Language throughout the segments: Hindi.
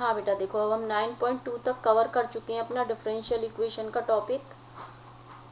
हाँ बेटा देखो, अब हम 9.2 तक कवर कर चुके हैं अपना डिफरेंशियल इक्वेशन का टॉपिक।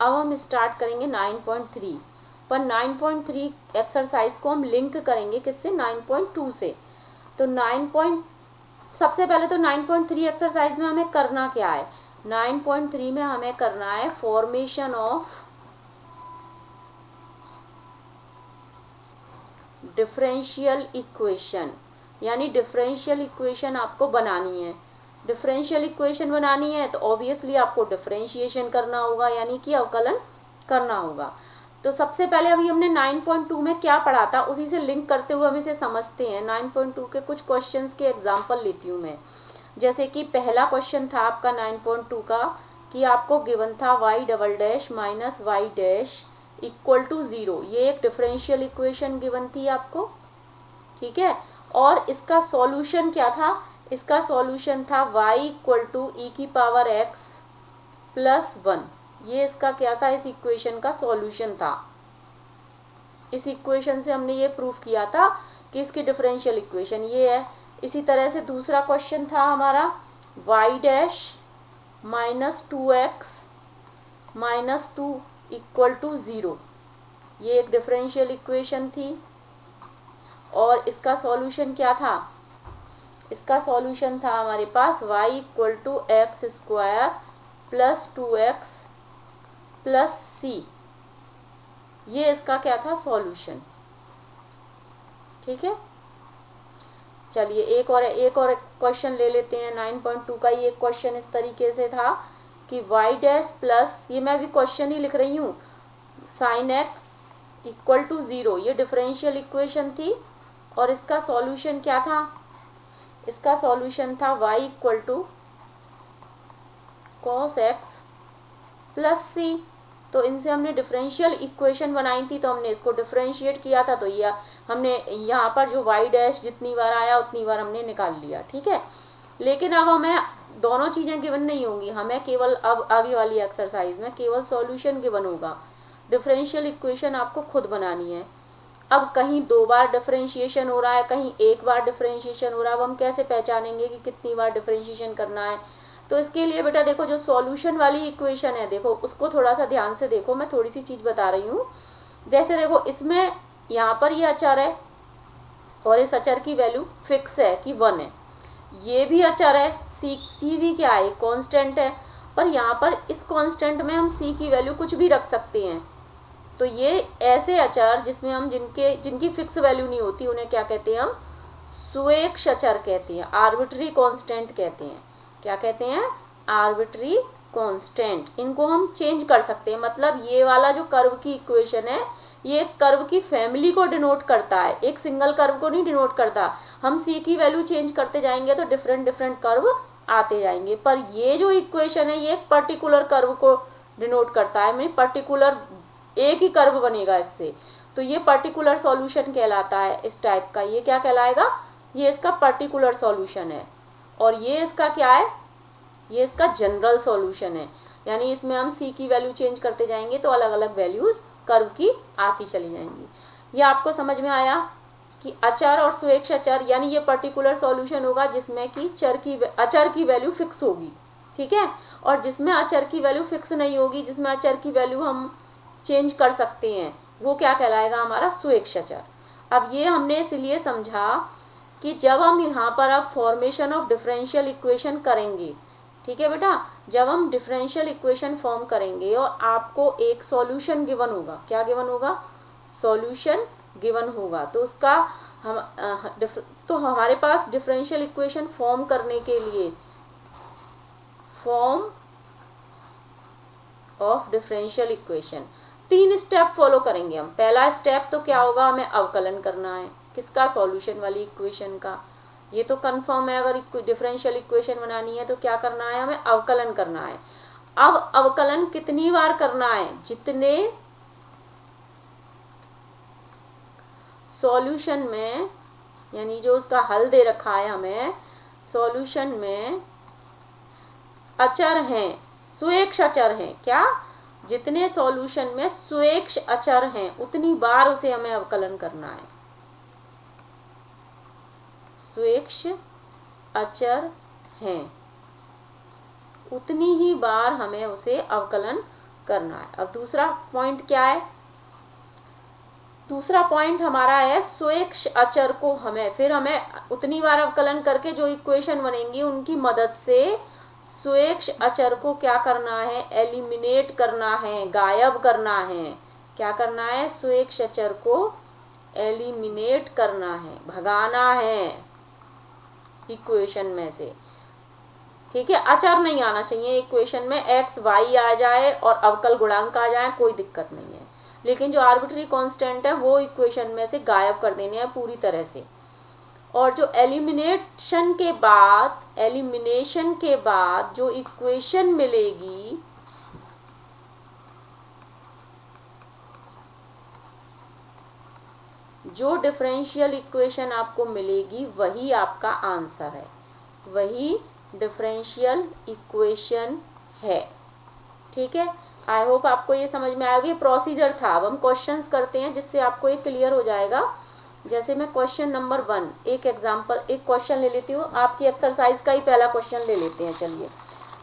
अब हम स्टार्ट करेंगे 9.3 पर 9.3 एक्सरसाइज को हम लिंक करेंगे किससे, 9.2 से। तो सबसे पहले तो 9.3 एक्सरसाइज में हमें करना क्या है, 9.3 में हमें करना है फॉर्मेशन ऑफ डिफरेंशियल इक्वेशन, यानी डिफरेंशियल इक्वेशन आपको बनानी है। डिफरेंशियल इक्वेशन बनानी है तो ऑब्वियसली आपको डिफरेंशिएशन करना होगा, यानी कि अवकलन करना होगा। तो सबसे पहले अभी हमने 9.2 में क्या पढ़ा था उसी से लिंक करते हुए हम इसे समझते हैं। 9.2 के कुछ क्वेश्चंस के एग्जांपल लेती हूँ मैं। जैसे कि पहला क्वेश्चन था आपका 9.2 का कि आपको गिवन था y double dash minus y dash equal to 0। ये एक डिफरेंशियल इक्वेशन गिवन थी आपको, ठीक है। और इसका सॉल्यूशन क्या था, इसका सॉल्यूशन था y इक्वल टू ई की पावर x प्लस 1। ये इसका क्या था, इस इक्वेशन का सॉल्यूशन था। इस इक्वेशन से हमने ये प्रूफ किया था कि इसकी डिफरेंशियल इक्वेशन ये है। इसी तरह से दूसरा क्वेश्चन था हमारा y डैश माइनस 2x माइनस 2 इक्वल टू 0। ये एक डिफरेंशियल इक्वेशन थी और इसका सॉल्यूशन क्या था, इसका सॉल्यूशन था हमारे पास y equal to x square plus 2x plus C. ये इसका क्या था, सॉल्यूशन, ठीक है। चलिए एक और क्वेश्चन ले लेते हैं 9.2 का। ये क्वेश्चन इस तरीके से था कि y डैश प्लस, ये मैं भी क्वेश्चन ही लिख रही हूँ, साइन x इक्वल टू 0। ये डिफरेंशियल इक्वेशन थी और इसका सॉल्यूशन क्या था, इसका सॉल्यूशन था y equal to cos x plus c. तो इनसे हमने डिफरेंशियल इक्वेशन बनाई थी, तो हमने इसको डिफरेंशिएट किया था। तो ये हमने यहाँ पर जो y डैश जितनी बार आया उतनी बार हमने निकाल लिया, ठीक है। लेकिन अब हमें दोनों चीज़ें गिवन नहीं होंगी, हमें केवल अब आगे वाली एक्सरसाइज में केवल सॉल्यूशन गिवन होगा। डिफरेंशियल इक्वेशन आपको खुद बनानी है। अब कहीं 2 बार डिफरेंशिएशन हो रहा है, कहीं 1 बार डिफरेंशिएशन हो रहा है, अब हम कैसे पहचानेंगे कि कितनी बार डिफरेंशिएशन करना है। तो इसके लिए बेटा देखो, जो सॉल्यूशन वाली इक्वेशन है देखो उसको थोड़ा सा ध्यान से देखो, मैं थोड़ी सी चीज़ बता रही हूँ। जैसे देखो इसमें यहाँ पर ये अचर है और इस अचर की वैल्यू फिक्स है कि 1 है। ये भी अचर है, सी भी क्या है, कांस्टेंट है। पर यहाँ पर इस कांस्टेंट में हम सी की वैल्यू कुछ भी रख सकते हैं। तो ये ऐसे अचर जिसमें हम जिनकी फिक्स वैल्यू नहीं होती उन्हें क्या कहते हैं, हम स्वेच्छ अचर कहते हैं, आर्बिट्री कांस्टेंट कहते हैं। क्या कहते हैं, आर्बिट्री कांस्टेंट। इनको हम चेंज कर सकते हैं। मतलब ये वाला जो कर्व की इक्वेशन है ये एक कर्व की फैमिली को डिनोट करता है, एक सिंगल कर्व को नहीं डिनोट करता। हम सी की वैल्यू चेंज करते जाएंगे तो डिफरेंट डिफरेंट कर्व आते जाएंगे, पर ये जो इक्वेशन है ये एक पर्टिकुलर कर्व को डिनोट करता है, मतलब पर्टिकुलर एक ही कर्व बनेगा इससे। तो ये पर्टिकुलर सॉल्यूशन कहलाता है इस टाइप का। ये क्या कहलाएगा, ये इसका पर्टिकुलर सॉल्यूशन है। और ये इसका क्या है, ये इसका जनरल सॉल्यूशन है। यानी इसमें हम सी की वैल्यू चेंज करते जाएंगे तो अलग अलग वैल्यूज कर्व की आती चली जाएंगी। ये आपको समझ में आया कि अचर और स्वेच्छ अचर, यानी ये पर्टिकुलर सॉल्यूशन होगा जिसमें कि अचर की वैल्यू फिक्स होगी, ठीक है। और जिसमें अचर की वैल्यू फिक्स नहीं होगी, जिसमें अचर की वैल्यू हम चेंज कर सकते हैं, वो क्या कहलाएगा, हमारा स्वेच्छ अचर। अब ये हमने इसलिए समझा कि जब हम यहाँ पर अब फॉर्मेशन ऑफ डिफरेंशियल इक्वेशन करेंगे, ठीक है बेटा, जब हम डिफरेंशियल इक्वेशन फॉर्म करेंगे और आपको एक सॉल्यूशन गिवन होगा, क्या गिवन होगा, सॉल्यूशन गिवन होगा, तो उसका तो हमारे पास डिफरेंशियल इक्वेशन फॉर्म करने के लिए form of differential equation 3 step follow करेंगे हम। पहला स्टेप तो क्या होगा, हमें अवकलन करना है, किसका, सॉल्यूशन वाली इक्वेशन का। ये तो कंफर्म है, अगर डिफरेंशियल इक्वेशन बनानी है तो क्या करना है, हमें अवकलन करना है। अब अवकलन कितनी बार करना है, जितने सॉल्यूशन में, यानी जो उसका हल दे रखा है हमें, सॉल्यूशन में अचर हैं, स्वेच्छ अचर हैं, क्या, जितने सॉल्यूशन में स्वेच्छ अचर हैं उतनी बार उसे हमें अवकलन करना है। स्वेच्छ अचर हैं उतनी ही बार हमें उसे अवकलन करना है। अब दूसरा पॉइंट क्या है, दूसरा पॉइंट हमारा है स्वेच्छ अचर को हमें उतनी बार अवकलन करके जो इक्वेशन बनेंगी उनकी मदद से स्वेच्छ अचर को क्या करना है, एलिमिनेट करना है, गायब करना है। क्या करना है, स्वेच्छ अचर को एलिमिनेट करना है, भगाना है इक्वेशन में से। ठीक है, अचर नहीं आना चाहिए इक्वेशन में, एक्स वाई आ जाए और अवकल गुणांक आ जाए कोई दिक्कत नहीं है, लेकिन जो आर्बिट्री कांस्टेंट है वो इक्वेशन में से गायब कर देने हैं पूरी तरह से। और जो एलिमिनेशन के बाद जो इक्वेशन मिलेगी जो डिफरेंशियल इक्वेशन आपको मिलेगी वही आपका आंसर है, वही डिफरेंशियल इक्वेशन है। ठीक है, आई होप आपको ये समझ में आएगा। ये प्रोसीजर था, अब हम क्वेश्चंस करते हैं जिससे आपको ये क्लियर हो जाएगा। जैसे मैं क्वेश्चन नंबर 1 एक क्वेश्चन ले लेती हूँ, आपकी एक्सरसाइज का ही पहला क्वेश्चन ले लेते हैं। चलिए,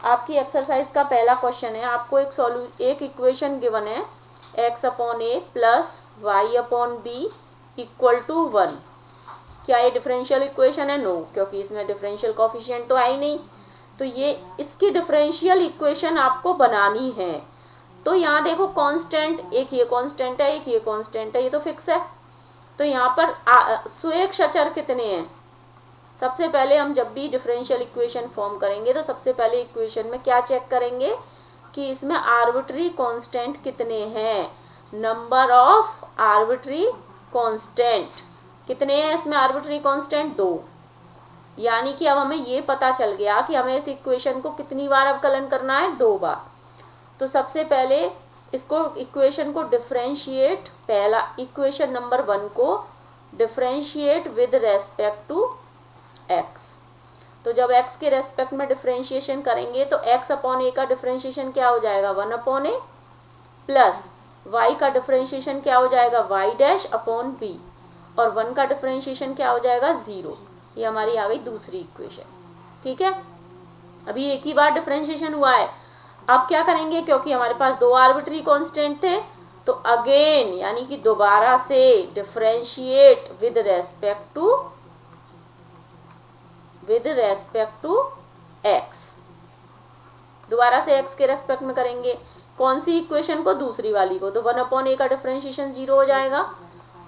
आपकी एक्सरसाइज का पहला क्वेश्चन है, आपको एक इक्वेशन गिवन है x/a plus y/b equal to 1। क्या ये डिफरेंशियल इक्वेशन है? नो, क्योंकि इसमें डिफरेंशियल कोफिशिएंट तो है ही नहीं। तो ये इसकी डिफरेंशियल इक्वेशन आपको बनानी है। तो यहाँ देखो कांस्टेंट, एक ये कांस्टेंट है, एक ये कांस्टेंट है, ये तो फिक्स है। तो यहाँ पर स्वेच्छ अचर कितने हैं? सबसे पहले हम जब भी डिफरेंशियल इक्वेशन फॉर्म करेंगे तो सबसे पहले इक्वेशन में क्या चेक करेंगे कि इसमें आर्बिट्री कांस्टेंट कितने हैं। नंबर ऑफ आर्बिट्री कांस्टेंट कितने हैं इसमें? Arbitrary constant 2। यानी कि अब हमें ये पता चल गया कि हमें इस इक्वेशन को कितनी बार अवकलन करना है, 2 बार। तो सबसे पहले इसको इक्वेशन को डिफरेंशिएट, पहला इक्वेशन नंबर 1 को differentiate with respect to x। तो जब x के रेस्पेक्ट में डिफरेंशिएशन करेंगे तो x/a का डिफरेंशिएशन क्या हो जाएगा, 1/a प्लस y का डिफरेंशिएशन क्या हो जाएगा, y'/b और 1 का डिफरेंशिएशन क्या हो जाएगा, 0। ये हमारी आ गई दूसरी इक्वेशन। ठीक है, अभी एक ही बार डिफरेंशिएशन हुआ है। अब क्या करेंगे, क्योंकि हमारे पास 2 आर्बिट्री कांस्टेंट थे, तो अगेन यानी कि दोबारा से differentiate with respect to x। दोबारा से x के रेस्पेक्ट में करेंगे। कौन सी इक्वेशन को? दूसरी वाली को। तो 1/a का डिफरेंशिएशन 0 हो जाएगा,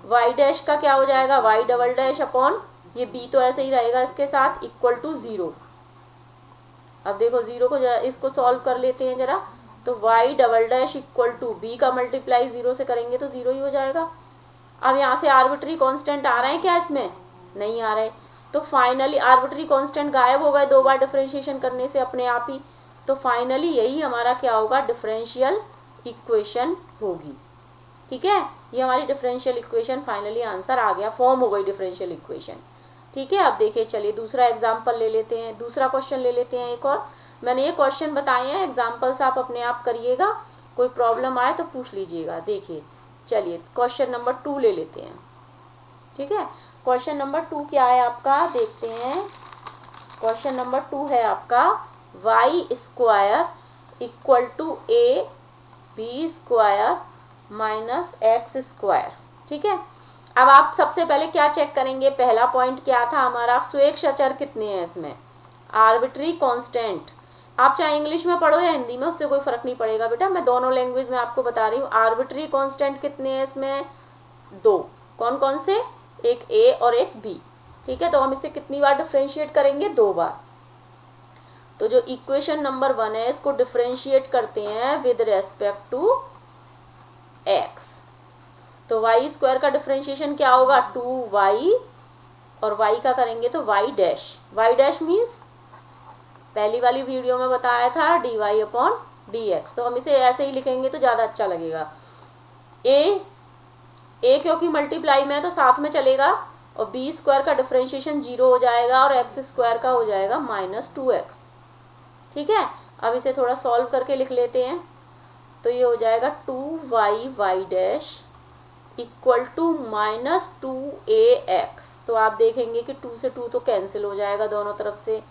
y डैश का क्या हो जाएगा, y'/, ये b तो ऐसे ही रहेगा इसके साथ, इक्वल टू 0। अब देखो 0 को जरा इसको सॉल्व कर लेते हैं जरा। तो y' इक्वल टू b का मल्टीप्लाई 0 से करेंगे तो 0 ही हो जाएगा। अब यहाँ से आर्बिट्री कांस्टेंट आ रहे हैं क्या? इसमें नहीं आ रहे। तो फाइनली आर्बिट्री कांस्टेंट गायब हो गए 2 बार डिफरेंशिएशन करने से अपने आप ही। तो फाइनली यही हमारा क्या होगा, डिफरेंशियल इक्वेशन होगी। ठीक है, ये हमारी डिफरेंशियल इक्वेशन फाइनली आंसर आ गया, फॉर्म हो गई डिफरेंशियल इक्वेशन। ठीक है, अब देखिए, चलिए दूसरा एग्जाम्पल ले लेते हैं, दूसरा क्वेश्चन ले लेते हैं एक और। मैंने ये क्वेश्चन बताए हैं, एग्जाम्पल्स आप अपने आप करिएगा, कोई प्रॉब्लम आए तो पूछ लीजिएगा। देखिए, चलिए क्वेश्चन नंबर 2 ले लेते हैं। ठीक है, क्वेश्चन नंबर 2 क्या है आपका, देखते हैं। क्वेश्चन नंबर 2 है आपका y² equal to ab² minus x²। ठीक है, अब आप सबसे पहले क्या चेक करेंगे, पहला पॉइंट क्या था हमारा, स्वेच्छ अचर कितने हैं इसमें, आर्बिट्री कांस्टेंट। आप चाहे इंग्लिश में पढ़ो या हिंदी में, उससे कोई फर्क नहीं पड़ेगा बेटा, मैं दोनों लैंग्वेज में आपको बता रही हूँ। आर्बिट्री कांस्टेंट कितने हैं इसमें, 2। कौन कौन से, एक a और एक b। ठीक है, तो हम इसे कितनी बार डिफरेंशिएट करेंगे, 2 बार। तो जो इक्वेशन नंबर 1 है इसको डिफरेंशिएट करते हैं विद रेस्पेक्ट टू x। तो y² का डिफरेंशिएशन क्या होगा, 2y, और y का करेंगे तो y' मीन्स पहली वाली वीडियो में बताया था dy/dx। तो हम इसे ऐसे ही लिखेंगे तो ज़्यादा अच्छा लगेगा। a क्योंकि मल्टीप्लाई में है तो साथ में चलेगा, और b² का डिफरेंशिएशन 0 हो जाएगा और x² का हो जाएगा -2x। ठीक है, अब इसे थोड़ा सॉल्व करके लिख लेते हैं। तो ये हो जाएगा 2y इक्वल टू -2ax। तो आप देखेंगे कि 2 से 2 तो कैंसिल हो जाएगा दोनों तरफ से,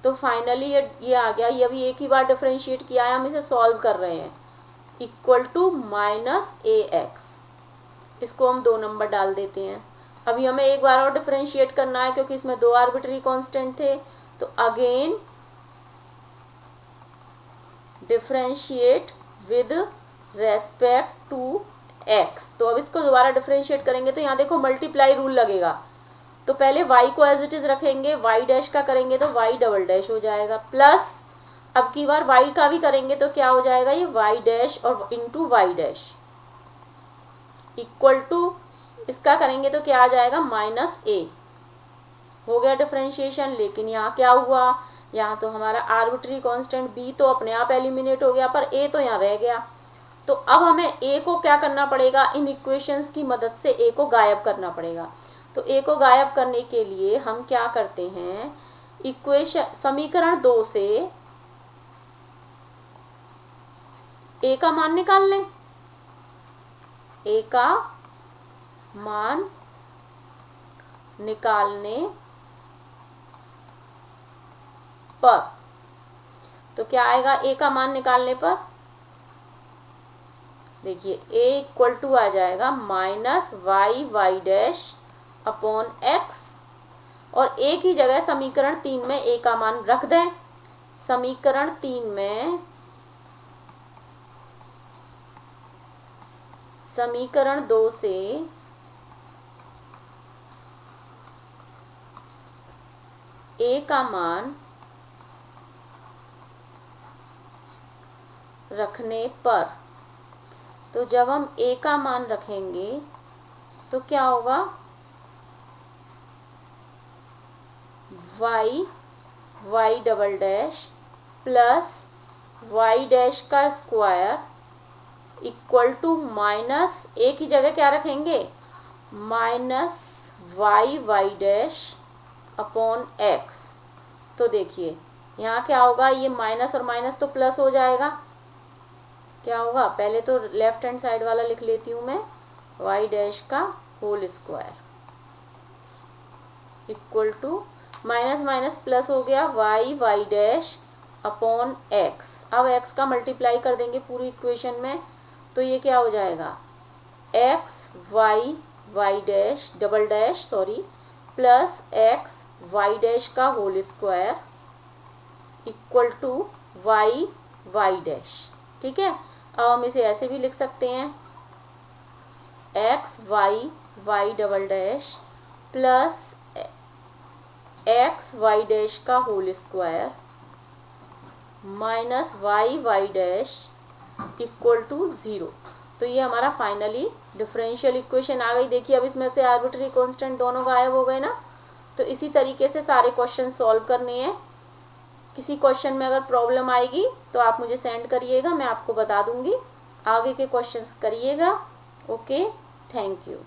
तो फाइनली ये आ गया, ये अभी एक ही बार डिफरेंशिएट किया है, हम इसे सॉल्व कर रहे हैं, इक्वल टू -ax। इसको हम 2 नंबर डाल देते हैं। अभी हमें एक बार और डिफरेंशिएट करना है क्योंकि इसमें 2 आर्बिट्री कांस्टेंट थे, तो again differentiate with respect to x। तो अब इसको दोबारा डिफरेंशिएट करेंगे तो यहाँ देखो मल्टीप्लाई रूल लगेगा, तो पहले y को एज इट इज रखेंगे, y डैश का करेंगे तो y डबल डैश हो जाएगा, प्लस अब की बार y का भी करेंगे तो क्या हो जाएगा, ये y डैश और into y dash, equal to इसका करेंगे तो क्या आ जाएगा, -a। हो गया डिफरेंशिएशन। लेकिन यहाँ क्या हुआ, यहाँ तो हमारा आर्बिट्री कांस्टेंट b तो अपने आप एलिमिनेट हो गया, पर a तो यहाँ रह गया। तो अब हमें a को क्या करना पड़ेगा, इन इक्वेशंस की मदद से a को गायब करना पड़ेगा। तो a को गायब करने के लिए हम क्या करते हैं, इक्वेशन समीकरण 2 से a का मान निकाल लें। a का मान निकालने पर तो क्या आएगा, a का मान निकालने पर देखिए a इक्वल टू आ जाएगा -y डैश अपॉन x, और a की जगह समीकरण 3 में a का मान रख दें। समीकरण 3 में समीकरण 2 से a का मान रखने पर, तो जब हम a का मान रखेंगे तो क्या होगा, y double dash plus y dash का square equal to minus a की जगह क्या रखेंगे, -y डैश अपॉन x। तो देखिए यहाँ क्या होगा, ये माइनस और माइनस तो प्लस हो जाएगा। क्या होगा, पहले तो लेफ्ट हैंड साइड वाला लिख लेती हूँ मैं, y डैश का whole square equal to minus minus plus हो गया, y डैश अपॉन x। अब x का मल्टीप्लाई कर देंगे पूरी इक्वेशन में, तो ये क्या हो जाएगा, x y dash double dash plus x y dash का whole square equal to y dash. ठीक है, अब हम इसे ऐसे भी लिख सकते हैं, x y double dash plus x y dash का whole square minus y dash equal to 0। तो ये हमारा फाइनली डिफरेंशियल इक्वेशन आ गई। देखिए अब इसमें से आर्बिट्री कांस्टेंट दोनों गायब हो गए ना। तो इसी तरीके से सारे क्वेश्चन सॉल्व करने हैं। किसी क्वेश्चन में अगर प्रॉब्लम आएगी तो आप मुझे सेंड करिएगा, मैं आपको बता दूंगी। आगे के क्वेश्चंस करिएगा। Okay, thank you.